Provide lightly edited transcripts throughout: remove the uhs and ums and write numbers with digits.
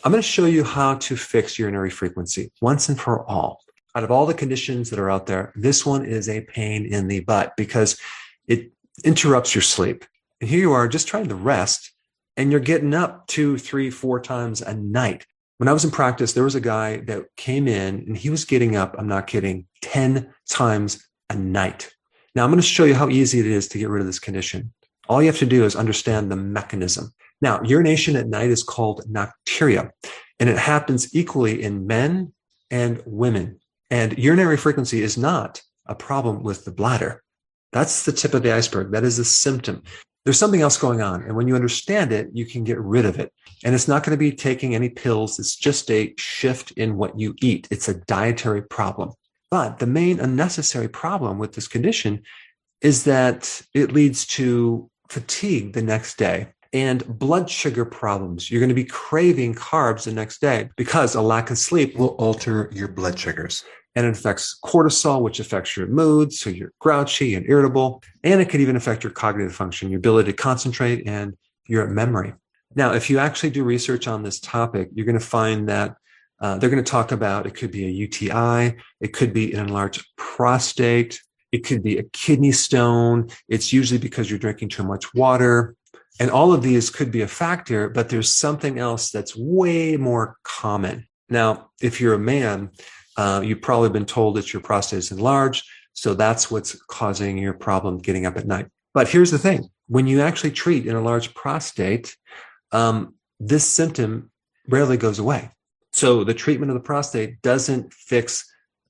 I'm going to show you how to fix urinary frequency once and for all. Out of all the conditions that are out there, this one is a pain in the butt because it interrupts your sleep. And here you are just trying to rest, and you're getting up 2, 3, 4 times a night. When I was in practice, there was a guy that came in and he was getting up, I'm not kidding, 10 times a night. Now, I'm going to show you how easy it is to get rid of this condition. All you have to do is understand the mechanism. Now, urination at night is called nocturia, and it happens equally in men and women. And urinary frequency is not a problem with the bladder. That's the tip of the iceberg. That is a symptom. There's something else going on. And when you understand it, you can get rid of it. And it's not going to be taking any pills. It's just a shift in what you eat. It's a dietary problem. But the main unnecessary problem with this condition is that it leads to fatigue the next day and blood sugar problems. You're going to be craving carbs the next day because a lack of sleep will alter your blood sugars. And it affects cortisol, which affects your mood. So you're grouchy and irritable. And it could even affect your cognitive function, your ability to concentrate, and your memory. Now, if you actually do research on this topic, you're going to find that they're going to talk about it could be a UTI, it could be an enlarged prostate, it could be a kidney stone. It's usually because you're drinking too much water. And all of these could be a factor, but there's something else that's way more common. Now, if you're a man, you've probably been told that your prostate is enlarged. So that's what's causing your problem getting up at night. But here's the thing. When you actually treat an enlarged prostate, this symptom rarely goes away. So the treatment of the prostate doesn't fix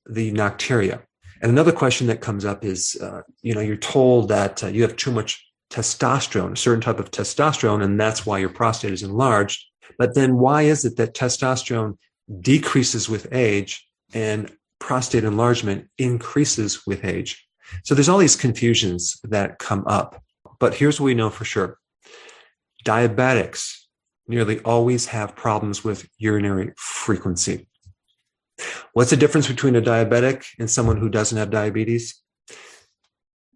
the nocturia. And another question that comes up is, you're told that you have too much testosterone, a certain type of testosterone, and that's why your prostate is enlarged. But then why is it that testosterone decreases with age and prostate enlargement increases with age? So there's all these confusions that come up. But here's what we know for sure. Diabetics nearly always have problems with urinary frequency. What's the difference between a diabetic and someone who doesn't have diabetes?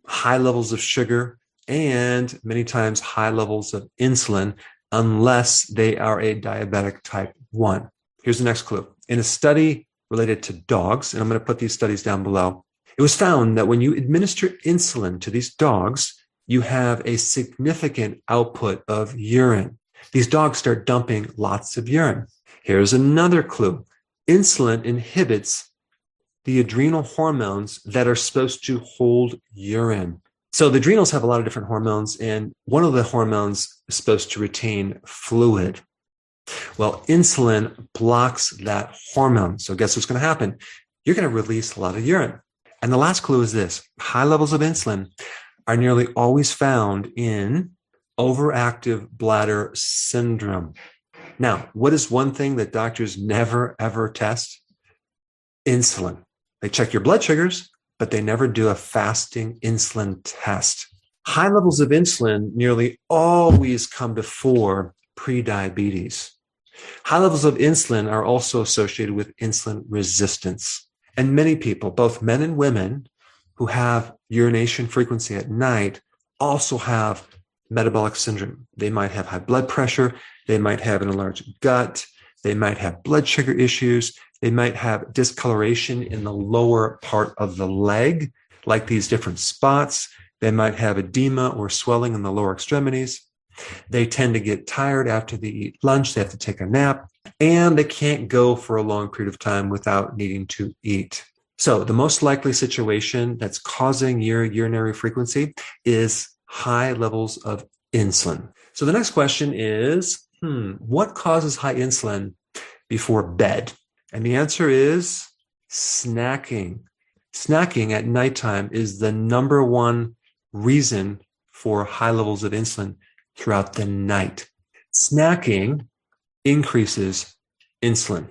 High levels of sugar and many times high levels of insulin, unless they are a diabetic type 1. Here's the next clue. In a study related to dogs, and I'm going to put these studies down below, it was found that when you administer insulin to these dogs, you have a significant output of urine. These dogs start dumping lots of urine. Here's another clue. Insulin inhibits the adrenal hormones that are supposed to hold urine. So the adrenals have a lot of different hormones, and one of the hormones is supposed to retain fluid. Well, insulin blocks that hormone. So guess what's going to happen? You're going to release a lot of urine. And the last clue is this. High levels of insulin are nearly always found in overactive bladder syndrome. Now, what is one thing that doctors never, ever test? Insulin. They check your blood sugars, but they never do a fasting insulin test. High levels of insulin nearly always come before prediabetes. High levels of insulin are also associated with insulin resistance. And many people, both men and women, who have urination frequency at night also have metabolic syndrome. They might have high blood pressure. They might have an enlarged gut. They might have blood sugar issues. They might have discoloration in the lower part of the leg, like these different spots. They might have edema or swelling in the lower extremities. They tend to get tired after they eat lunch. They have to take a nap, and they can't go for a long period of time without needing to eat. So the most likely situation that's causing your urinary frequency is high levels of insulin. So the next question is, what causes high insulin before bed? And the answer is snacking. Snacking at nighttime is the number one reason for high levels of insulin throughout the night. Snacking increases insulin.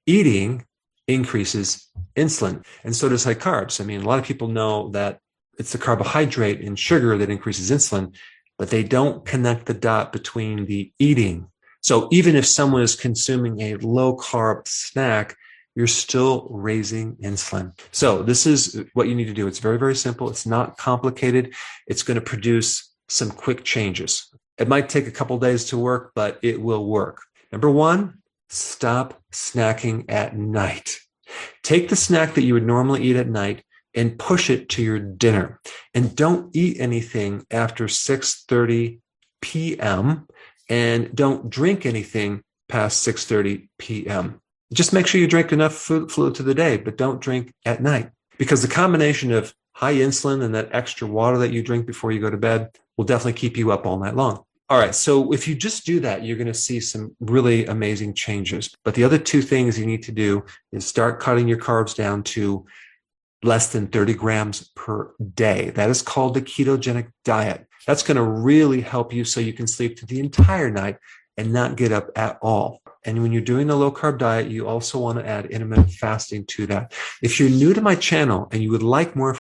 Eating increases insulin. And so does high carbs. I mean, a lot of people know that it's the carbohydrate and sugar that increases insulin, but they don't connect the dot between the eating. So even if someone is consuming a low carb snack, you're still raising insulin. So this is what you need to do. It's very, very simple. It's not complicated. It's going to produce some quick changes. It might take a couple days to work, but it will work. Number one, Stop snacking at night. Take the snack that you would normally eat at night and push it to your dinner. And don't eat anything after 6:30 p.m. and don't drink anything past 6:30 p.m. Just make sure you drink enough fluid to the day, but don't drink at night, because the combination of high insulin and that extra water that you drink before you go to bed will definitely keep you up all night long. All right, so if you just do that, you're going to see some really amazing changes. But the other two things you need to do is start cutting your carbs down to less than 30 grams per day. That is called the ketogenic diet. That's going to really help you so you can sleep through the entire night and not get up at all. And when you're doing the low carb diet, you also want to add intermittent fasting to that. If you're new to my channel and you would like more